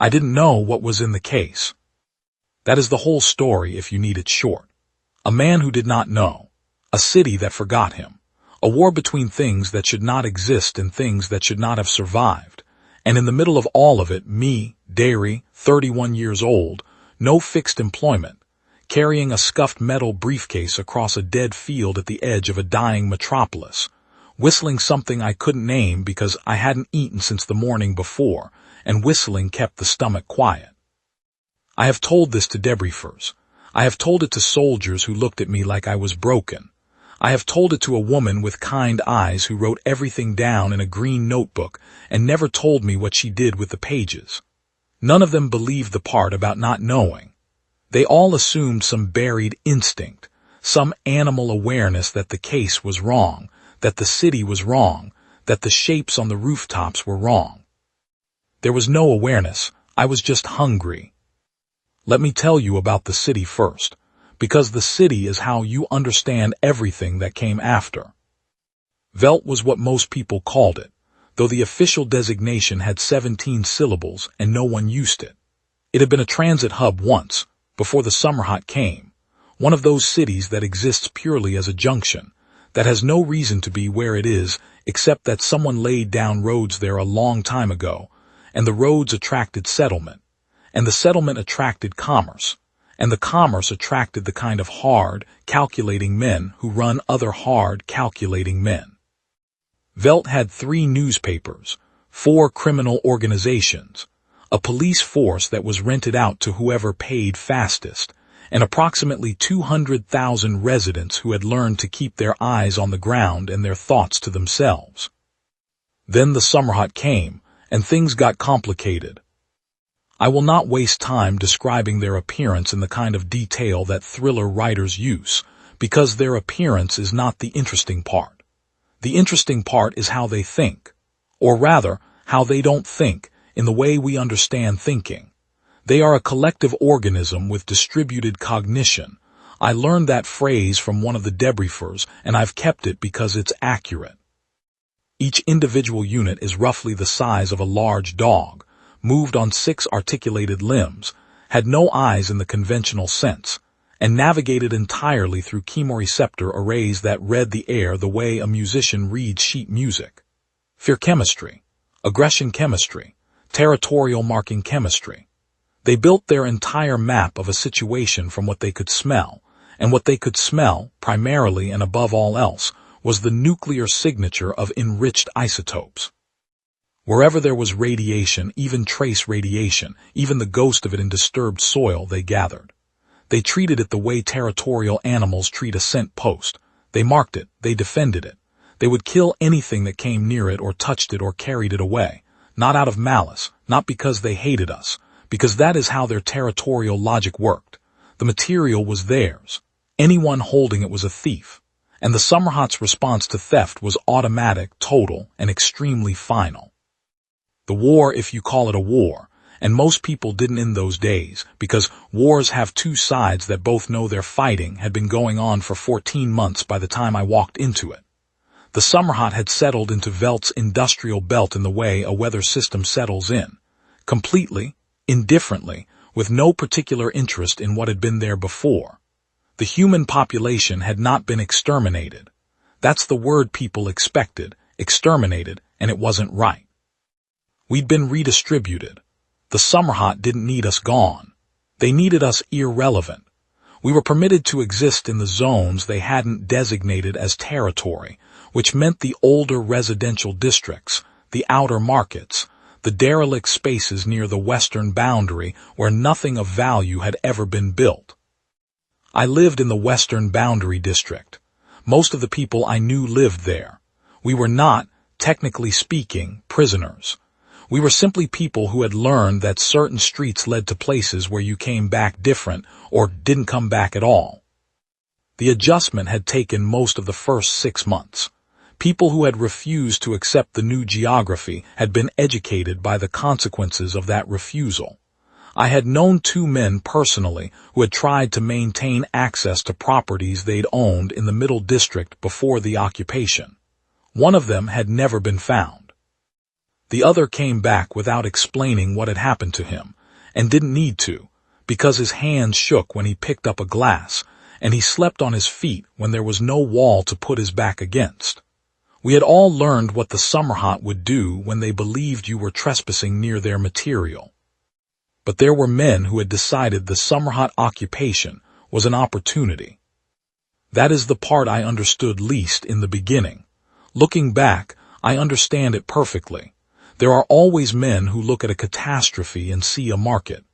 I didn't know what was in the case. That is the whole story if you need it short. A man who did not know. A city that forgot him. A war between things that should not exist and things that should not have survived. And in the middle of all of it, me, Dairy, 31 years old, no fixed employment, carrying a scuffed metal briefcase across a dead field at the edge of a dying metropolis, whistling something I couldn't name because I hadn't eaten since the morning before, and whistling kept the stomach quiet. I have told this to debriefers. I have told it to soldiers who looked at me like I was broken. I have told it to a woman with kind eyes who wrote everything down in a green notebook and never told me what she did with the pages. None of them believed the part about not knowing. They all assumed some buried instinct, some animal awareness that the case was wrong, that the city was wrong, that the shapes on the rooftops were wrong. There was no awareness. I was just hungry. Let me tell you about the city first, because the city is how you understand everything that came after. Veld was what most people called it, though the official designation had 17 syllables and no one used it. It had been a transit hub once, before the Somerhot came, one of those cities that exists purely as a junction, that has no reason to be where it is except that someone laid down roads there a long time ago, and the roads attracted settlement, and the settlement attracted commerce, and the commerce attracted the kind of hard, calculating men who run other hard, calculating men. Veld had 3 newspapers, 4 criminal organizations, a police force that was rented out to whoever paid fastest, and approximately 200,000 residents who had learned to keep their eyes on the ground and their thoughts to themselves. Then the Somerhot came, and things got complicated. I will not waste time describing their appearance in the kind of detail that thriller writers use, because their appearance is not the interesting part. The interesting part is how they think, or rather, how they don't think, in the way we understand thinking. They are a collective organism with distributed cognition. I learned that phrase from one of the debriefers, and I've kept it because it's accurate. Each individual unit is roughly the size of a large dog, moved on 6 articulated limbs, had no eyes in the conventional sense, and navigated entirely through chemoreceptor arrays that read the air the way a musician reads sheet music. Fear chemistry, aggression chemistry, territorial marking chemistry. They built their entire map of a situation from what they could smell, and what they could smell, primarily and above all else, was the nuclear signature of enriched isotopes. Wherever there was radiation, even trace radiation, even the ghost of it in disturbed soil, they gathered. They treated it the way territorial animals treat a scent post. They marked it, they defended it. They would kill anything that came near it or touched it or carried it away, not out of malice, not because they hated us, because that is how their territorial logic worked. The material was theirs. Anyone holding it was a thief. And the Somerhot's response to theft was automatic, total, and extremely final. The war, if you call it a war, and most people didn't in those days, because wars have 2 sides that both know they're fighting, had been going on for 14 months by the time I walked into it. The Somerhot had settled into Veld's industrial belt in the way a weather system settles in, completely, indifferently, with no particular interest in what had been there before. The human population had not been exterminated. That's the word people expected, exterminated, and it wasn't right. We'd been redistributed. The Somerhot didn't need us gone. They needed us irrelevant. We were permitted to exist in the zones they hadn't designated as territory, which meant the older residential districts, the outer markets, the derelict spaces near the western boundary where nothing of value had ever been built. I lived in the western boundary district. Most of the people I knew lived there. We were not, technically speaking, prisoners. We were simply people who had learned that certain streets led to places where you came back different or didn't come back at all. The adjustment had taken most of the first 6 months. People who had refused to accept the new geography had been educated by the consequences of that refusal. I had known 2 men personally who had tried to maintain access to properties they'd owned in the Middle District before the occupation. One of them had never been found. The other came back without explaining what had happened to him, and didn't need to, because his hands shook when he picked up a glass, and he slept on his feet when there was no wall to put his back against. We had all learned what the Somerhot would do when they believed you were trespassing near their material. But there were men who had decided the Somerhot occupation was an opportunity. That is the part I understood least in the beginning. Looking back, I understand it perfectly. There are always men who look at a catastrophe and see a market.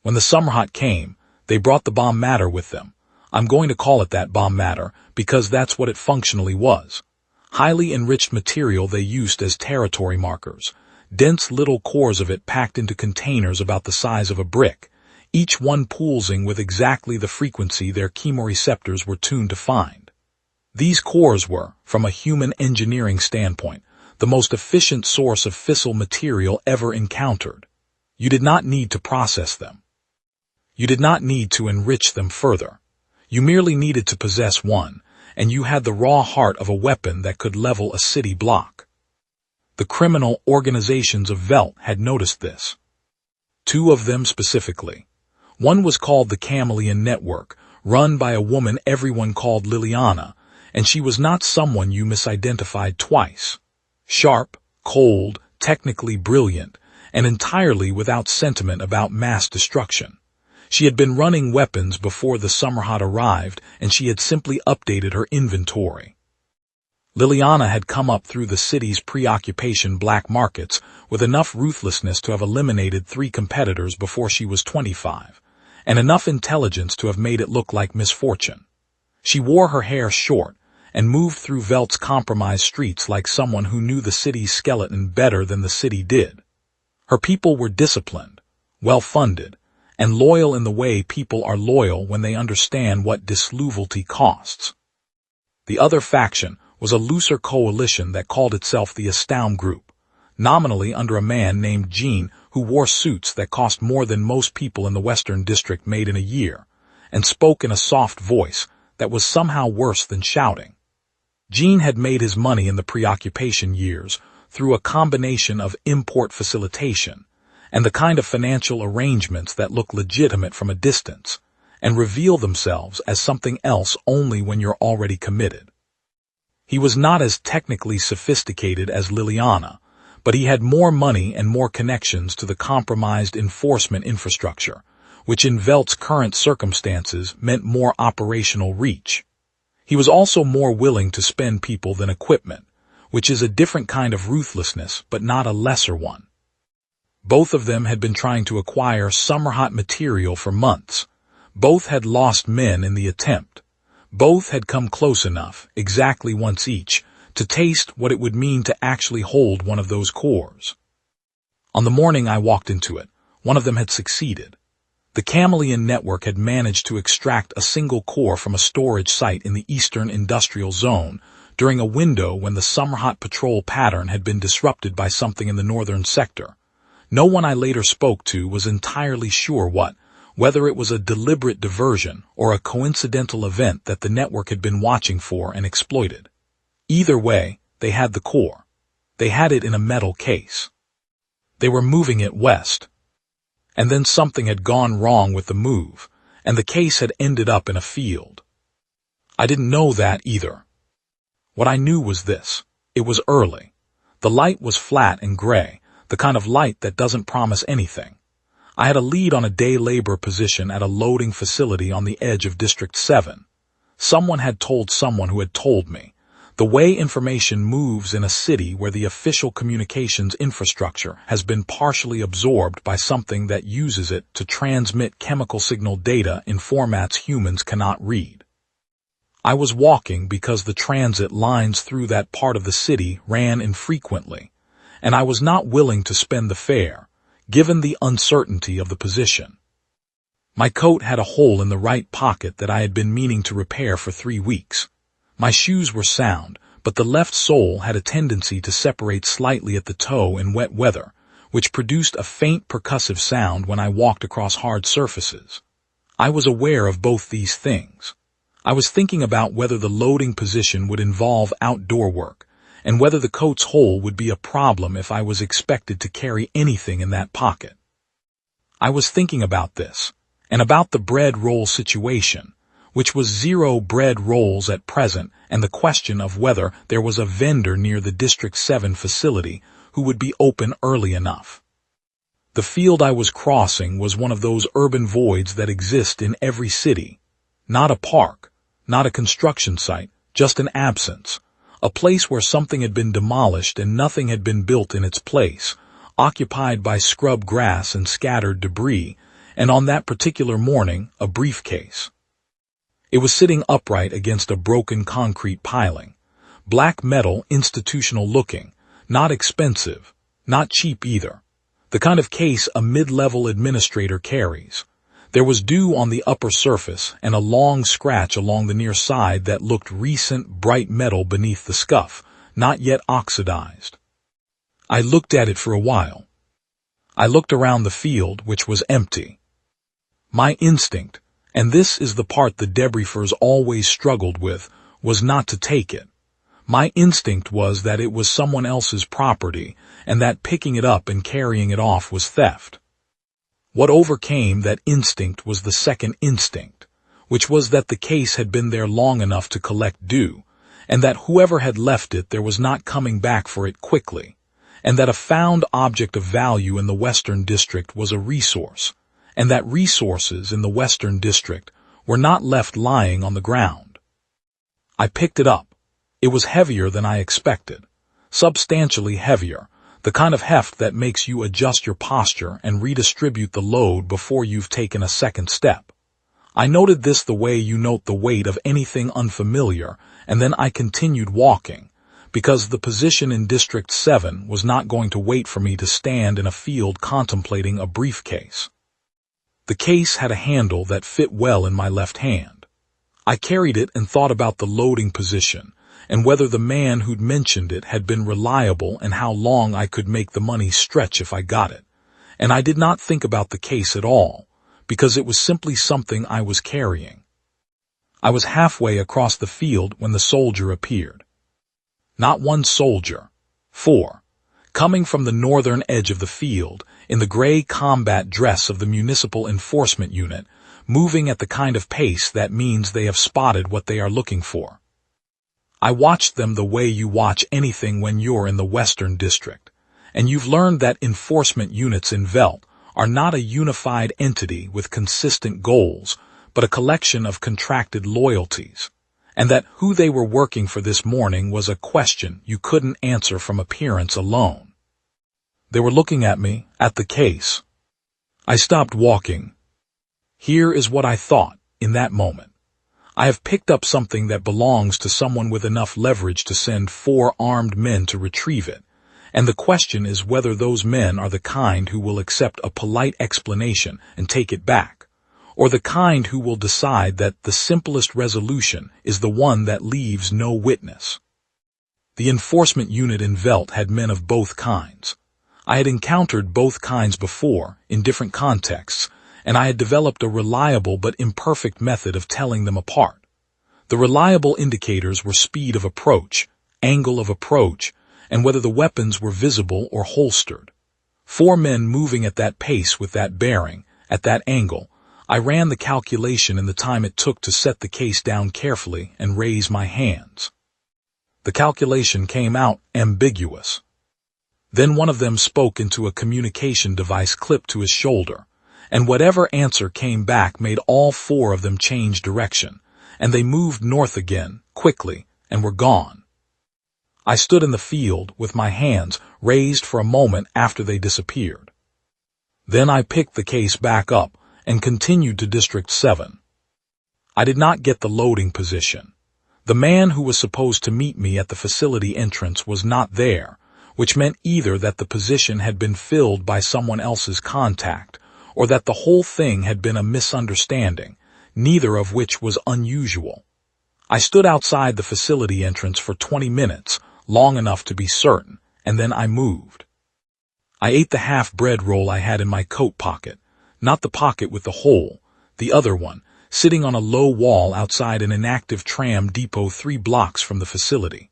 When the Somerhot came, they brought the bomb matter with them. I'm going to call it that, bomb matter, because that's what it functionally was. Highly enriched material they used as territory markers, dense little cores of it packed into containers about the size of a brick, each one pulsing with exactly the frequency their chemoreceptors were tuned to find. These cores were, from a human engineering standpoint, the most efficient source of fissile material ever encountered. You did not need to process them. You did not need to enrich them further. You merely needed to possess one, and you had the raw heart of a weapon that could level a city block. The criminal organizations of Veld had noticed this. Two of them specifically. One was called the Chameleon Network, run by a woman everyone called Liliana, and she was not someone you misidentified twice. Sharp, cold, technically brilliant, and entirely without sentiment about mass destruction. She had been running weapons before the Somerhot arrived, and she had simply updated her inventory. Liliana had come up through the city's preoccupation black markets with enough ruthlessness to have eliminated 3 competitors before she was 25, and enough intelligence to have made it look like misfortune. She wore her hair short, and moved through Veld's compromised streets like someone who knew the city's skeleton better than the city did. Her people were disciplined, well-funded, and loyal in the way people are loyal when they understand what disloyalty costs. The other faction was a looser coalition that called itself the Astound Group, nominally under a man named Jean who wore suits that cost more than most people in the Western District made in a year, and spoke in a soft voice that was somehow worse than shouting. Jean had made his money in the preoccupation years through a combination of import facilitation and the kind of financial arrangements that look legitimate from a distance and reveal themselves as something else only when you're already committed. He was not as technically sophisticated as Liliana, but he had more money and more connections to the compromised enforcement infrastructure, which in Veld's current circumstances meant more operational reach. He was also more willing to spend people than equipment, which is a different kind of ruthlessness but not a lesser one. Both of them had been trying to acquire Somerhot material for months. Both had lost men in the attempt. Both had come close enough, exactly once each, to taste what it would mean to actually hold one of those cores. On the morning I walked into it, one of them had succeeded. The Chameleon Network had managed to extract a single core from a storage site in the Eastern Industrial Zone during a window when the Somerhot patrol pattern had been disrupted by something in the northern sector. No one I later spoke to was entirely sure whether it was a deliberate diversion or a coincidental event that the network had been watching for and exploited. Either way, they had the core. They had it in a metal case. They were moving it west. And then something had gone wrong with the move, and the case had ended up in a field. I didn't know that either. What I knew was this: it was early. The light was flat and gray, the kind of light that doesn't promise anything. I had a lead on a day labor position at a loading facility on the edge of District 7. Someone had told someone who had told me. The way information moves in a city where the official communications infrastructure has been partially absorbed by something that uses it to transmit chemical signal data in formats humans cannot read. I was walking because the transit lines through that part of the city ran infrequently, and I was not willing to spend the fare, given the uncertainty of the position. My coat had a hole in the right pocket that I had been meaning to repair for 3 weeks. My shoes were sound, but the left sole had a tendency to separate slightly at the toe in wet weather, which produced a faint percussive sound when I walked across hard surfaces. I was aware of both these things. I was thinking about whether the loading position would involve outdoor work, and whether the coat's hole would be a problem if I was expected to carry anything in that pocket. I was thinking about this, and about the bread roll situation, which was 0 bread rolls at present, and the question of whether there was a vendor near the District 7 facility who would be open early enough. The field I was crossing was one of those urban voids that exist in every city. Not a park, not a construction site, just an absence. A place where something had been demolished and nothing had been built in its place, occupied by scrub grass and scattered debris, and on that particular morning, a briefcase. It was sitting upright against a broken concrete piling. Black metal, institutional looking, not expensive, not cheap either. The kind of case a mid-level administrator carries. There was dew on the upper surface and a long scratch along the near side that looked recent, bright metal beneath the scuff, not yet oxidized. I looked at it for a while. I looked around the field, which was empty. My instinct, and this is the part the debriefers always struggled with, was not to take it. My instinct was that it was someone else's property, and that picking it up and carrying it off was theft. What overcame that instinct was the second instinct, which was that the case had been there long enough to collect dew, and that whoever had left it there was not coming back for it quickly, and that a found object of value in the Western District was a resource, and that resources in the Western District were not left lying on the ground. I picked it up. It was heavier than I expected, substantially heavier, the kind of heft that makes you adjust your posture and redistribute the load before you've taken a second step. I noted this the way you note the weight of anything unfamiliar, and then I continued walking, because the position in District 7 was not going to wait for me to stand in a field contemplating a briefcase. The case had a handle that fit well in my left hand. I carried it and thought about the loading position, and whether the man who'd mentioned it had been reliable and how long I could make the money stretch if I got it. And I did not think about the case at all, because it was simply something I was carrying. I was halfway across the field when the soldier appeared. Not one soldier, 4, coming from the northern edge of the field, in the gray combat dress of the Municipal Enforcement Unit, moving at the kind of pace that means they have spotted what they are looking for. I watched them the way you watch anything when you're in the Western District, and you've learned that enforcement units in Veld are not a unified entity with consistent goals, but a collection of contracted loyalties, and that who they were working for this morning was a question you couldn't answer from appearance alone. They were looking at me, at the case. I stopped walking. Here is what I thought in that moment. I have picked up something that belongs to someone with enough leverage to send 4 armed men to retrieve it, and the question is whether those men are the kind who will accept a polite explanation and take it back, or the kind who will decide that the simplest resolution is the one that leaves no witness. The enforcement unit in Veld had men of both kinds. I had encountered both kinds before, in different contexts, and I had developed a reliable but imperfect method of telling them apart. The reliable indicators were speed of approach, angle of approach, and whether the weapons were visible or holstered. 4 men moving at that pace with that bearing, at that angle, I ran the calculation in the time it took to set the case down carefully and raise my hands. The calculation came out ambiguous. Then one of them spoke into a communication device clipped to his shoulder, and whatever answer came back made all 4 of them change direction, and they moved north again, quickly, and were gone. I stood in the field with my hands raised for a moment after they disappeared. Then I picked the case back up and continued to District 7. I did not get the loading position. The man who was supposed to meet me at the facility entrance was not there, which meant either that the position had been filled by someone else's contact, or that the whole thing had been a misunderstanding, neither of which was unusual. I stood outside the facility entrance for 20 minutes, long enough to be certain, and then I moved. I ate the half bread roll I had in my coat pocket, not the pocket with the hole, the other one, sitting on a low wall outside an inactive tram depot 3 blocks from the facility.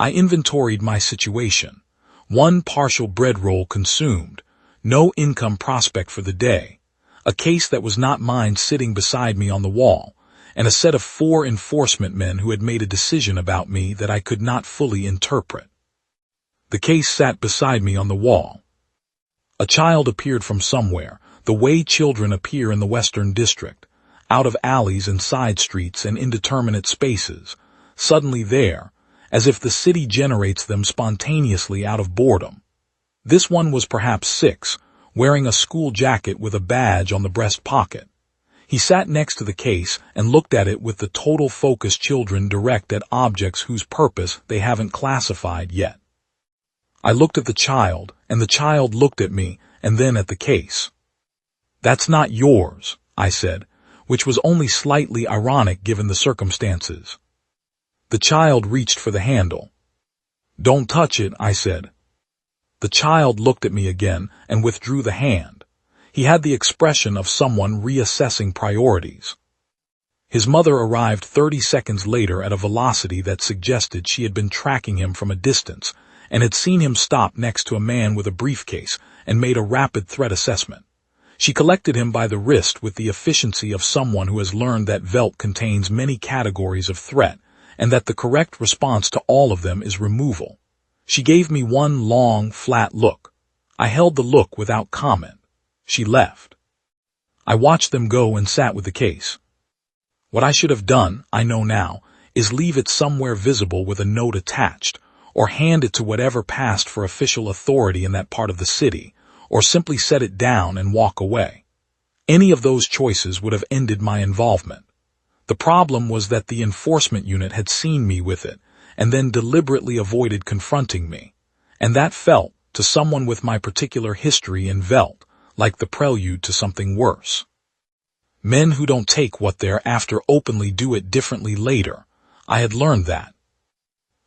I inventoried my situation. One partial bread roll consumed, no income prospect for the day, a case that was not mine sitting beside me on the wall, and a set of 4 enforcement men who had made a decision about me that I could not fully interpret. The case sat beside me on the wall. A child appeared from somewhere, the way children appear in the Western District, out of alleys and side streets and indeterminate spaces, suddenly there, as if the city generates them spontaneously out of boredom. This one was perhaps 6, wearing a school jacket with a badge on the breast pocket. He sat next to the case and looked at it with the total focus children direct at objects whose purpose they haven't classified yet. I looked at the child, and the child looked at me, and then at the case. "That's not yours," I said, which was only slightly ironic given the circumstances. The child reached for the handle. "Don't touch it," I said. The child looked at me again and withdrew the hand. He had the expression of someone reassessing priorities. His mother arrived 30 seconds later at a velocity that suggested she had been tracking him from a distance and had seen him stop next to a man with a briefcase and made a rapid threat assessment. She collected him by the wrist with the efficiency of someone who has learned that Veld contains many categories of threat and that the correct response to all of them is removal. She gave me one long, flat look. I held the look without comment. She left. I watched them go and sat with the case. What I should have done, I know now, is leave it somewhere visible with a note attached, or hand it to whatever passed for official authority in that part of the city, or simply set it down and walk away. Any of those choices would have ended my involvement. The problem was that the enforcement unit had seen me with it, and then deliberately avoided confronting me, and that felt, to someone with my particular history in Veld, like the prelude to something worse. Men who don't take what they're after openly do it differently later. I had learned that.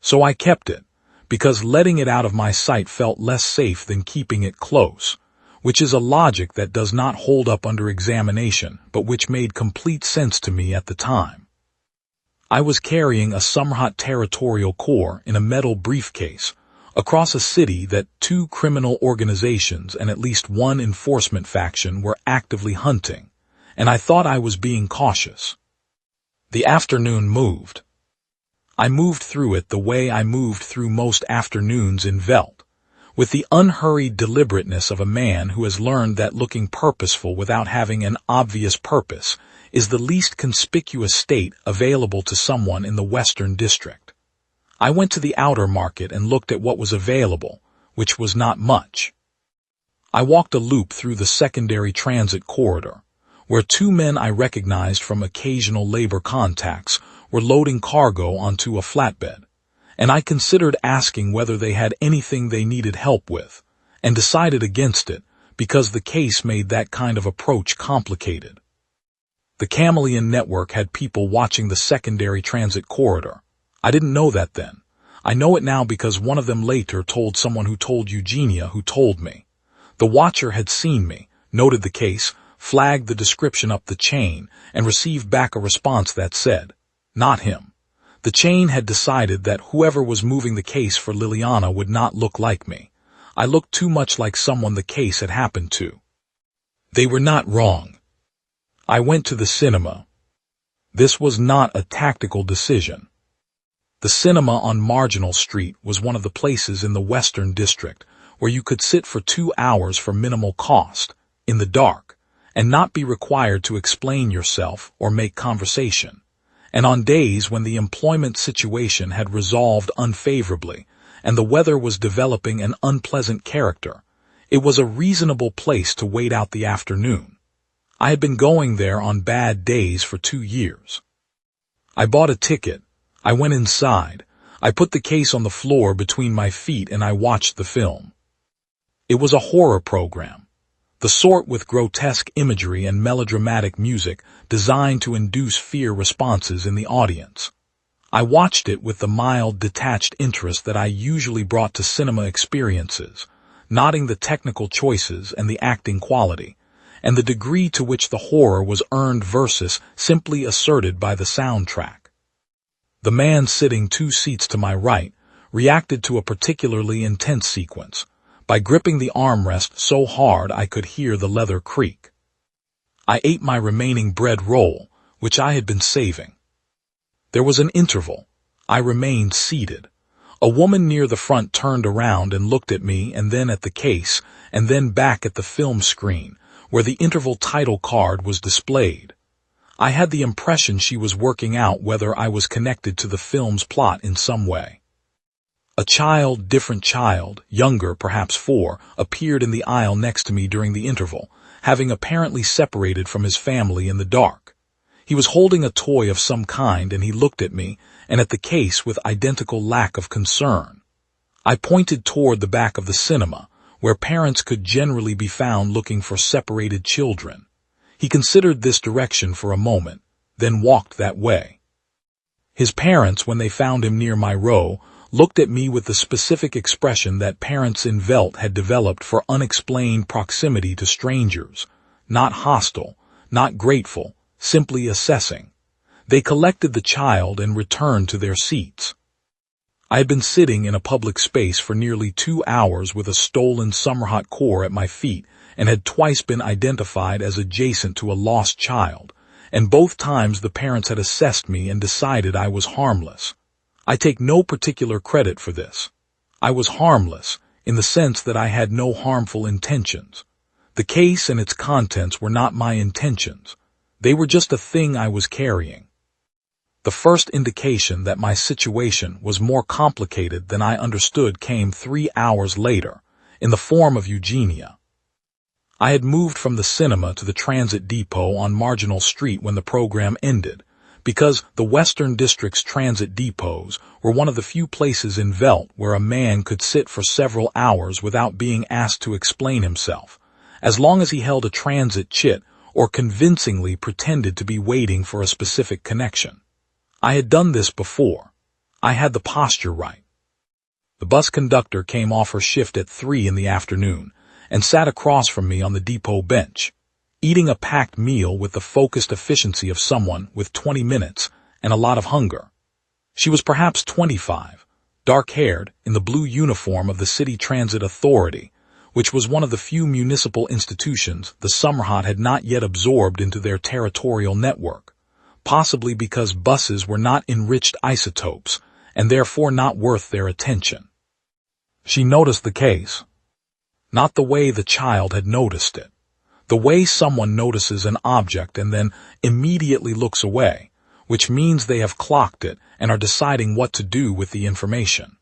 So I kept it, because letting it out of my sight felt less safe than keeping it close, which is a logic that does not hold up under examination, but which made complete sense to me at the time. I was carrying a Somerhot Territorial Corps in a metal briefcase, across a city that 2 criminal organizations and at least 1 enforcement faction were actively hunting, and I thought I was being cautious. The afternoon moved. I moved through it the way I moved through most afternoons in Veld, with the unhurried deliberateness of a man who has learned that looking purposeful without having an obvious purpose is the least conspicuous state available to someone in the Western District. I went to the outer market and looked at what was available, which was not much. I walked a loop through the secondary transit corridor, where 2 men I recognized from occasional labor contacts were loading cargo onto a flatbed, and I considered asking whether they had anything they needed help with, and decided against it because the case made that kind of approach complicated. The Chameleon network had people watching the secondary transit corridor. I didn't know that then. I know it now because one of them later told someone who told Eugenia who told me. The watcher had seen me, noted the case, flagged the description up the chain, and received back a response that said, "Not him." The chain had decided that whoever was moving the case for Liliana would not look like me. I looked too much like someone the case had happened to. They were not wrong. I went to the cinema. This was not a tactical decision. The cinema on Marginal Street was one of the places in the Western District where you could sit for 2 hours for minimal cost, in the dark, and not be required to explain yourself or make conversation. And on days when the employment situation had resolved unfavorably and the weather was developing an unpleasant character, it was a reasonable place to wait out the afternoon. I had been going there on bad days for 2 years. I bought a ticket. I went inside. I put the case on the floor between my feet and I watched the film. It was a horror program, the sort with grotesque imagery and melodramatic music designed to induce fear responses in the audience. I watched it with the mild, detached interest that I usually brought to cinema experiences, noting the technical choices and the acting quality, and the degree to which the horror was earned versus simply asserted by the soundtrack. The man sitting 2 seats to my right reacted to a particularly intense sequence by gripping the armrest so hard I could hear the leather creak. I ate my remaining bread roll, which I had been saving. There was an interval. I remained seated. A woman near the front turned around and looked at me and then at the case and then back at the film screen where the interval title card was displayed. I had the impression she was working out whether I was connected to the film's plot in some way. A different child, younger, perhaps 4, appeared in the aisle next to me during the interval, having apparently separated from his family in the dark. He was holding a toy of some kind and he looked at me and at the case with identical lack of concern. I pointed toward the back of the cinema, where parents could generally be found looking for separated children. He considered this direction for a moment, then walked that way. His parents, when they found him near my row, looked at me with the specific expression that parents in Veld had developed for unexplained proximity to strangers, not hostile, not grateful, simply assessing. They collected the child and returned to their seats. I had been sitting in a public space for nearly 2 hours with a stolen Somerhot core at my feet and had twice been identified as adjacent to a lost child, and both times the parents had assessed me and decided I was harmless. I take no particular credit for this. I was harmless, in the sense that I had no harmful intentions. The case and its contents were not my intentions. They were just a thing I was carrying. The first indication that my situation was more complicated than I understood came 3 hours later, in the form of Eugenia. I had moved from the cinema to the transit depot on Marginal Street when the program ended, because the Western District's transit depots were one of the few places in Veld where a man could sit for several hours without being asked to explain himself, as long as he held a transit chit or convincingly pretended to be waiting for a specific connection. I had done this before. I had the posture right. The bus conductor came off her shift at 3 in the afternoon and sat across from me on the depot bench, eating a packed meal with the focused efficiency of someone with 20 minutes and a lot of hunger. She was perhaps 25, dark-haired, in the blue uniform of the City Transit Authority, which was one of the few municipal institutions the Somerhot had not yet absorbed into their territorial network, possibly because buses were not enriched isotopes and therefore not worth their attention. She noticed the case. Not the way the child had noticed it. The way someone notices an object and then immediately looks away, which means they have clocked it and are deciding what to do with the information.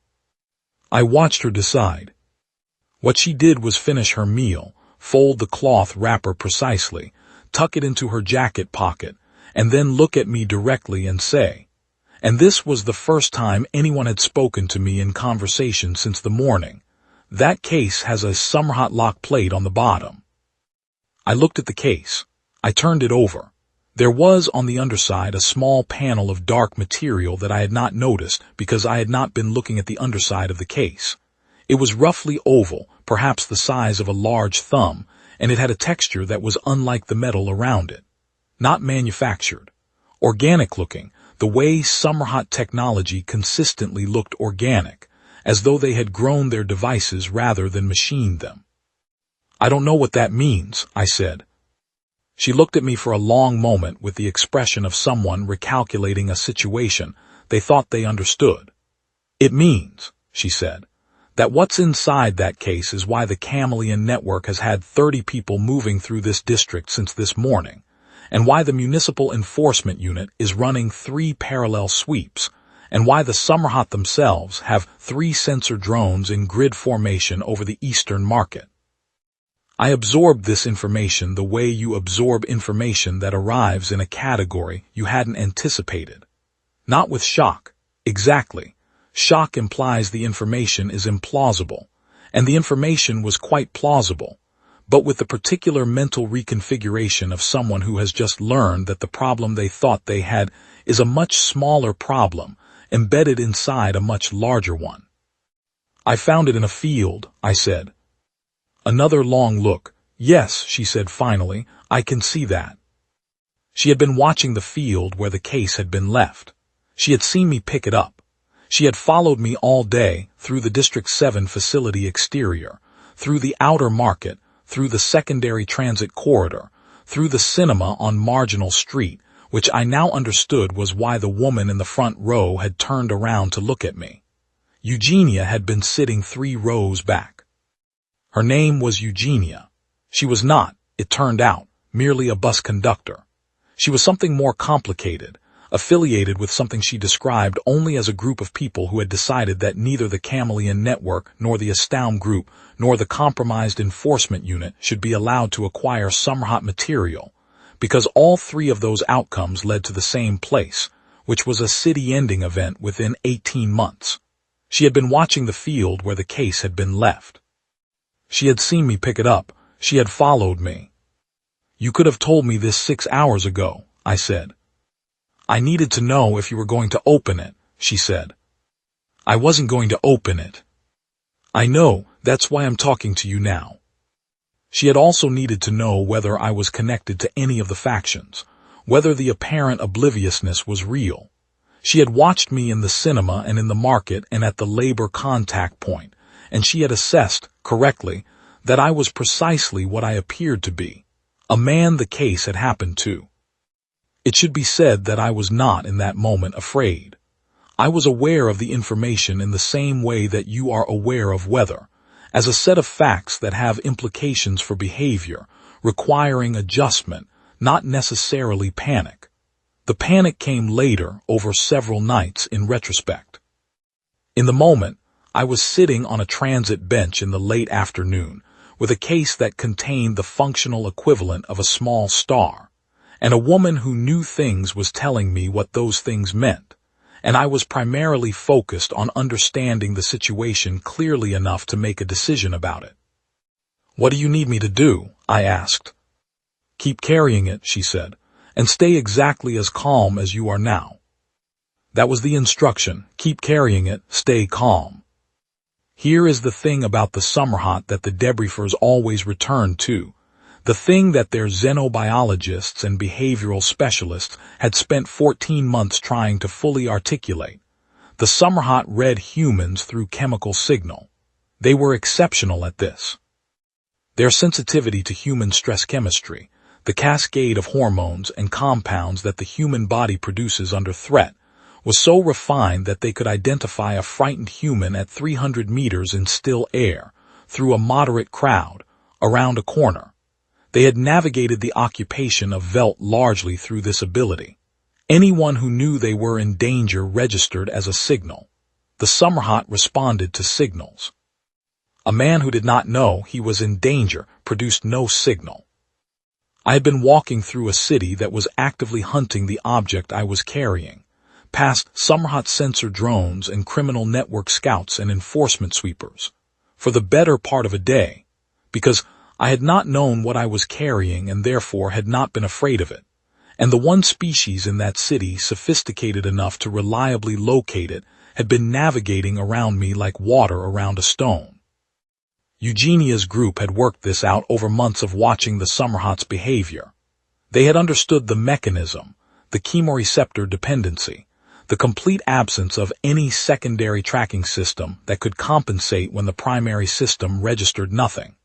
I watched her decide. What she did was finish her meal, fold the cloth wrapper precisely, tuck it into her jacket pocket, and then look at me directly and say, and this was the first time anyone had spoken to me in conversation since the morning, that case has a Somerhot lock plate on the bottom. I looked at the case. I turned it over. There was on the underside a small panel of dark material that I had not noticed because I had not been looking at the underside of the case. It was roughly oval, perhaps the size of a large thumb, and it had a texture that was unlike the metal around it. Not manufactured. Organic looking, the way Somerhot technology consistently looked organic, as though they had grown their devices rather than machined them. I don't know what that means, I said. She looked at me for a long moment with the expression of someone recalculating a situation they thought they understood. It means, she said, that what's inside that case is why the Chameleon Network has had 30 people moving through this district since this morning, and why the Municipal Enforcement Unit is running 3 parallel sweeps, and why the Somerhot themselves have 3 sensor drones in grid formation over the Eastern Market. I absorbed this information the way you absorb information that arrives in a category you hadn't anticipated. Not with shock. Exactly. Shock implies the information is implausible, and the information was quite plausible, but with the particular mental reconfiguration of someone who has just learned that the problem they thought they had is a much smaller problem embedded inside a much larger one. I found it in a field, I said. Another long look. Yes, she said finally, I can see that. She had been watching the field where the case had been left. She had seen me pick it up. She had followed me all day, through the District 7 facility exterior, through the outer market, through the secondary transit corridor, through the cinema on Marginal Street, which I now understood was why the woman in the front row had turned around to look at me. Eugenia had been sitting 3 rows back. Her name was Eugenia. She was not, it turned out, merely a bus conductor. She was something more complicated, affiliated with something she described only as a group of people who had decided that neither the Chameleon Network nor the Astound Group nor the Compromised Enforcement Unit should be allowed to acquire Somerhot material, because all 3 of those outcomes led to the same place, which was a city-ending event within 18 months. She had been watching the field where the case had been left. She had seen me pick it up. She had followed me. "You could have told me this 6 hours ago," I said. "I needed to know if you were going to open it," she said. "I wasn't going to open it." "I know, that's why I'm talking to you now." She had also needed to know whether I was connected to any of the factions, whether the apparent obliviousness was real. She had watched me in the cinema and in the market and at the labor contact point, and she had assessed, correctly, that I was precisely what I appeared to be, a man the case had happened to. It should be said that I was not in that moment afraid. I was aware of the information in the same way that you are aware of weather, as a set of facts that have implications for behavior, requiring adjustment, not necessarily panic. The panic came later, over several nights in retrospect. In the moment, I was sitting on a transit bench in the late afternoon, with a case that contained the functional equivalent of a small star, and a woman who knew things was telling me what those things meant, and I was primarily focused on understanding the situation clearly enough to make a decision about it. "What do you need me to do?" I asked. "Keep carrying it," she said, "and stay exactly as calm as you are now." That was the instruction: keep carrying it, stay calm. Here is the thing about the Somerhot that the debriefers always return to, the thing that their xenobiologists and behavioral specialists had spent 14 months trying to fully articulate. The Somerhot read humans through chemical signal. They were exceptional at this. Their sensitivity to human stress chemistry, the cascade of hormones and compounds that the human body produces under threat, was so refined that they could identify a frightened human at 300 meters in still air, through a moderate crowd, around a corner. They had navigated the occupation of Veld largely through this ability. Anyone who knew they were in danger registered as a signal. The Somerhot responded to signals. A man who did not know he was in danger produced no signal. I had been walking through a city that was actively hunting the object I was carrying, past Somerhot sensor drones and criminal network scouts and enforcement sweepers, for the better part of a day, because I had not known what I was carrying and therefore had not been afraid of it, and the one species in that city sophisticated enough to reliably locate it had been navigating around me like water around a stone. Eugenia's group had worked this out over months of watching the Somerhot's behavior. They had understood the mechanism, the chemoreceptor dependency, the complete absence of any secondary tracking system that could compensate when the primary system registered nothing.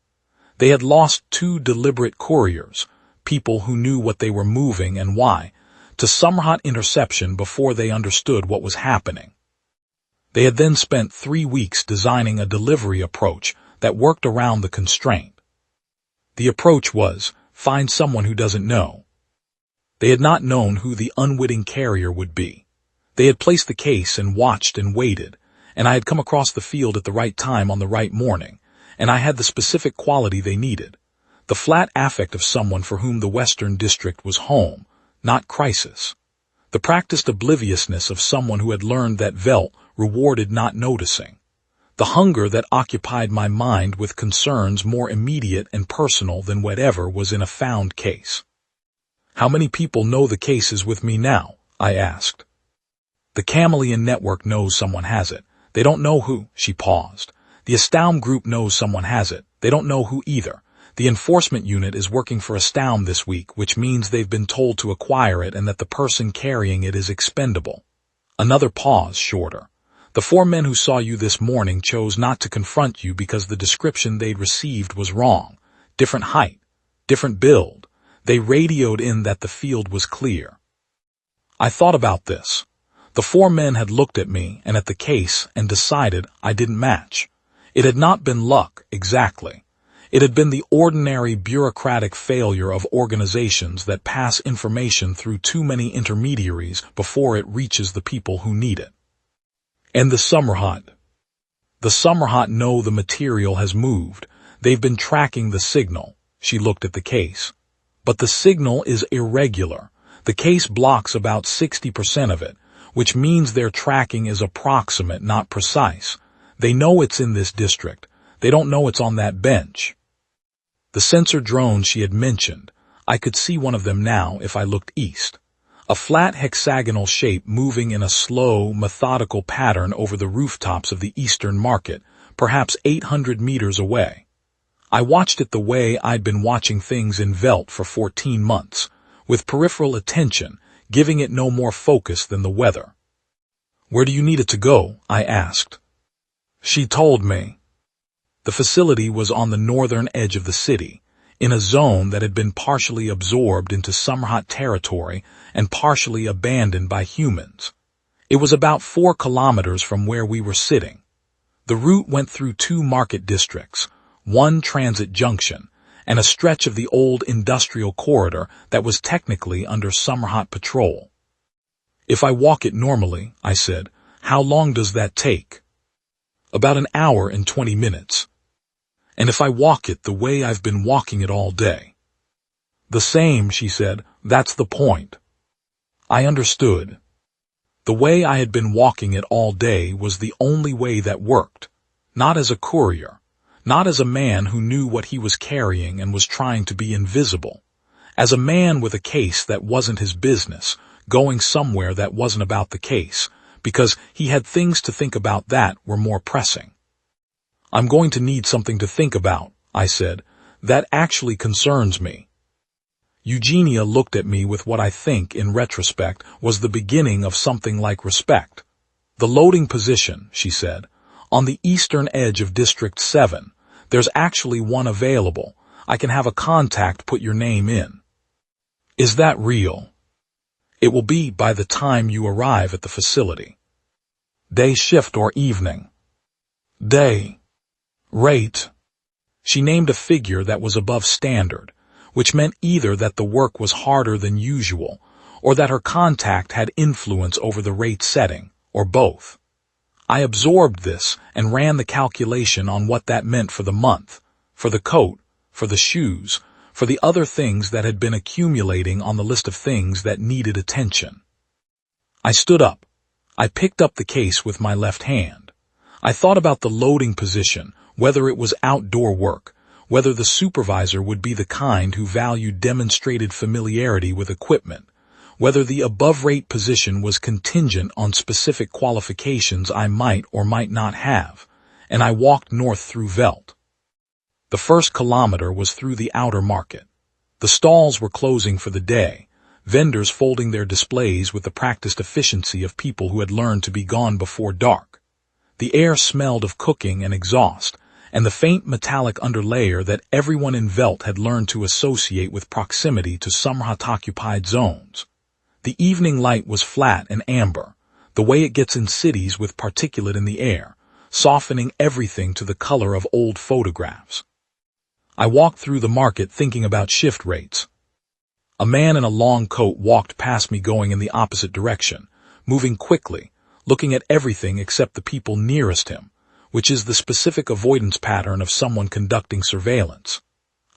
They had lost 2 deliberate couriers, people who knew what they were moving and why, to Somerhot interception before they understood what was happening. They had then spent 3 weeks designing a delivery approach that worked around the constraint. The approach was, find someone who doesn't know. They had not known who the unwitting carrier would be. They had placed the case and watched and waited, and I had come across the field at the right time on the right morning, and I had the specific quality they needed, the flat affect of someone for whom the Western District was home, not crisis, the practiced obliviousness of someone who had learned that Veld rewarded not noticing, the hunger that occupied my mind with concerns more immediate and personal than whatever was in a found case. "How many people know the case is with me now?" I asked. "The Chameleon Network knows someone has it. They don't know who." She paused. "The Astound Group knows someone has it. They don't know who either. The enforcement unit is working for Astound this week, which means they've been told to acquire it and that the person carrying it is expendable." Another pause, shorter. The 4 men who saw you this morning chose not to confront you because the description they'd received was wrong. Different height, different build. They radioed in that the field was clear. I thought about this. The 4 men had looked at me and at the case and decided I didn't match. It had not been luck, exactly. It had been the ordinary bureaucratic failure of organizations that pass information through too many intermediaries before it reaches the people who need it. And the Somerhot. The Somerhot know the material has moved. They've been tracking the signal. She looked at the case. But the signal is irregular. The case blocks about 60% of it, which means their tracking is approximate, not precise. They know it's in this district. They don't know it's on that bench. The sensor drones she had mentioned, I could see one of them now if I looked east. A flat hexagonal shape moving in a slow, methodical pattern over the rooftops of the eastern market, perhaps 800 meters away. I watched it the way I'd been watching things in Veld for 14 months, with peripheral attention, giving it no more focus than the weather. Where do you need it to go? I asked. She told me. The facility was on the northern edge of the city, in a zone that had been partially absorbed into Somerhot territory and partially abandoned by humans. It was about 4 kilometers from where we were sitting. The route went through 2 market districts, 1 transit junction, and a stretch of the old industrial corridor that was technically under Somerhot patrol. If I walk it normally, I said, how long does that take? About an hour and 20 minutes. And if I walk it the way I've been walking it all day? The same, she said, that's the point. I understood. The way I had been walking it all day was the only way that worked, not as a courier, not as a man who knew what he was carrying and was trying to be invisible, as a man with a case that wasn't his business, going somewhere that wasn't about the case, because he had things to think about that were more pressing. I'm going to need something to think about, I said. That actually concerns me. Eugenia looked at me with what I think, in retrospect, was the beginning of something like respect. The loading position, she said, on the eastern edge of District 7. There's actually one available. I can have a contact put your name in. Is that real? It will be by the time you arrive at the facility. Day shift or evening? Day. Rate. She named a figure that was above standard, which meant either that the work was harder than usual, or that her contact had influence over the rate setting, or both. I absorbed this and ran the calculation on what that meant for the month, for the coat, for the shoes, for the other things that had been accumulating on the list of things that needed attention. I stood up. I picked up the case with my left hand. I thought about the loading position, whether it was outdoor work, whether the supervisor would be the kind who valued demonstrated familiarity with equipment, whether the above-rate position was contingent on specific qualifications I might or might not have, and I walked north through Veld. The first kilometer was through the outer market. The stalls were closing for the day, vendors folding their displays with the practiced efficiency of people who had learned to be gone before dark. The air smelled of cooking and exhaust, and the faint metallic underlayer that everyone in Veld had learned to associate with proximity to Somerhot-occupied zones. The evening light was flat and amber, the way it gets in cities with particulate in the air, softening everything to the color of old photographs. I walked through the market thinking about shift rates. A man in a long coat walked past me going in the opposite direction, moving quickly, looking at everything except the people nearest him, which is the specific avoidance pattern of someone conducting surveillance.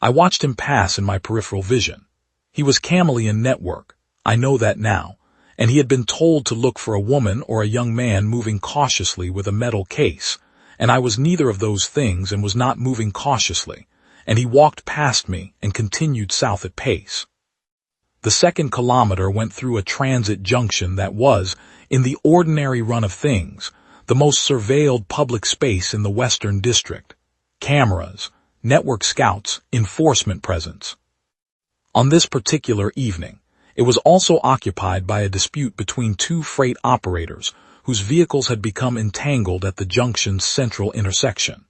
I watched him pass in my peripheral vision. He was chameleon network, I know that now, and he had been told to look for a woman or a young man moving cautiously with a metal case, and I was neither of those things and was not moving cautiously, and he walked past me and continued south at pace. The second kilometer went through a transit junction that was, in the ordinary run of things, the most surveilled public space in the Western District. Cameras, network scouts, enforcement presence. On this particular evening, it was also occupied by a dispute between 2 freight operators whose vehicles had become entangled at the junction's central intersection.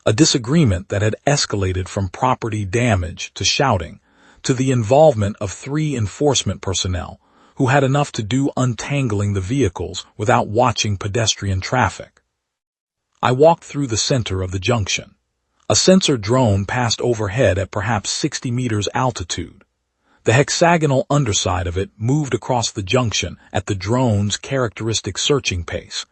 A disagreement that had escalated from property damage to shouting, to the involvement of 3 enforcement personnel who had enough to do untangling the vehicles without watching pedestrian traffic. I walked through the center of the junction. A sensor drone passed overhead at perhaps 60 meters altitude. The hexagonal underside of it moved across the junction at the drone's characteristic searching pace,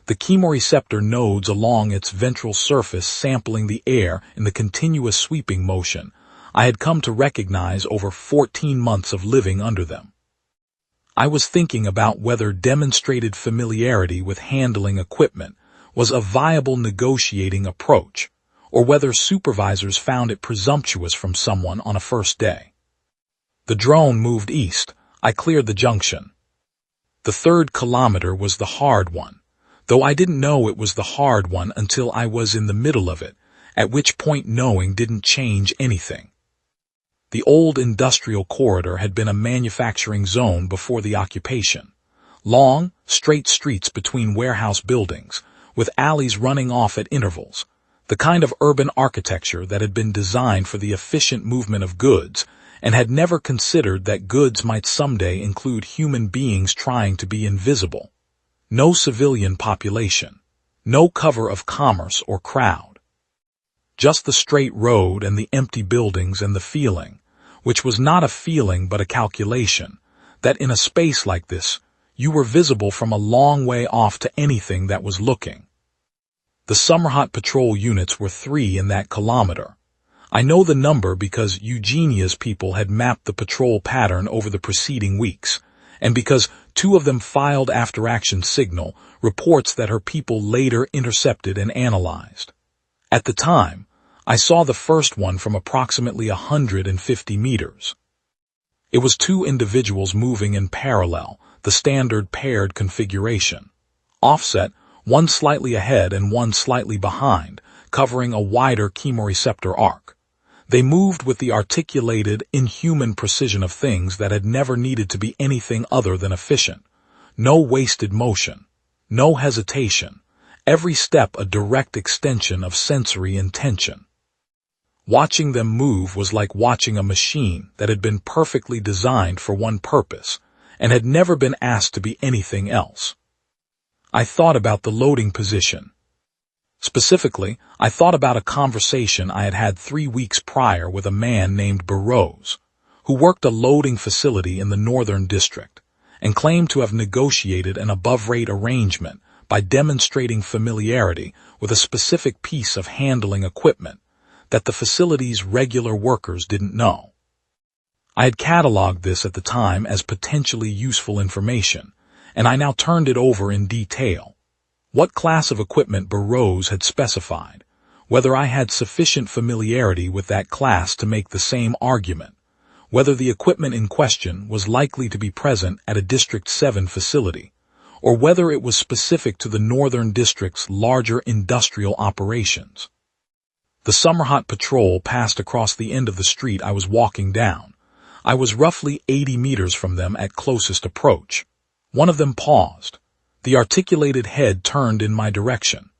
the chemoreceptor nodes along its ventral surface sampling the air in the continuous sweeping motion I had come to recognize over 14 months of living under them. I was thinking about whether demonstrated familiarity with handling equipment was a viable negotiating approach, or whether supervisors found it presumptuous from someone on a first day. The drone moved east. I cleared the junction. The 3rd kilometer was the hard one, though I didn't know it was the hard one until I was in the middle of it, at which point knowing didn't change anything. The old industrial corridor had been a manufacturing zone before the occupation. Long, straight streets between warehouse buildings, with alleys running off at intervals, the kind of urban architecture that had been designed for the efficient movement of goods and had never considered that goods might someday include human beings trying to be invisible. No civilian population, no cover of commerce or crowd. Just the straight road and the empty buildings and the feeling, which was not a feeling but a calculation, that in a space like this, you were visible from a long way off to anything that was looking. The Somerhot patrol units were 3 in that kilometer. I know the number because Eugenia's people had mapped the patrol pattern over the preceding weeks, and because 2 of them filed after-action signal reports that her people later intercepted and analyzed. At the time, I saw the first one from approximately 150 meters. It was 2 individuals moving in parallel, the standard paired configuration. Offset, one slightly ahead and one slightly behind, covering a wider chemoreceptor arc. They moved with the articulated, inhuman precision of things that had never needed to be anything other than efficient. No wasted motion, no hesitation, every step a direct extension of sensory intention. Watching them move was like watching a machine that had been perfectly designed for one purpose and had never been asked to be anything else. I thought about the loading position. Specifically, I thought about a conversation I had had 3 weeks prior with a man named Burroughs, who worked a loading facility in the Northern District, and claimed to have negotiated an above-rate arrangement by demonstrating familiarity with a specific piece of handling equipment that the facility's regular workers didn't know. I had cataloged this at the time as potentially useful information, and I now turned it over in detail. What class of equipment Burroughs had specified, whether I had sufficient familiarity with that class to make the same argument, whether the equipment in question was likely to be present at a District 7 facility, or whether it was specific to the Northern District's larger industrial operations. The Somerhot patrol passed across the end of the street I was walking down. I was roughly 80 meters from them at closest approach. One of them paused. The articulated head turned in my direction.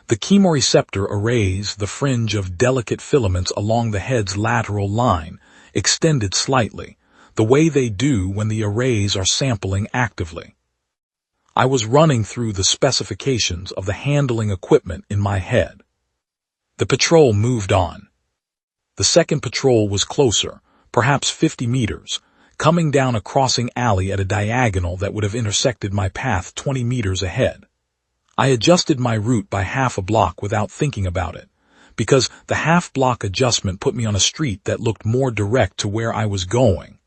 The chemoreceptor arrays, the fringe of delicate filaments along the head's lateral line, extended slightly, the way they do when the arrays are sampling actively. I was running through the specifications of the handling equipment in my head. The patrol moved on. The second patrol was closer, perhaps 50 meters, coming down a crossing alley at a diagonal that would have intersected my path 20 meters ahead. I adjusted my route by half a block without thinking about it, because the half-block adjustment put me on a street that looked more direct to where I was going,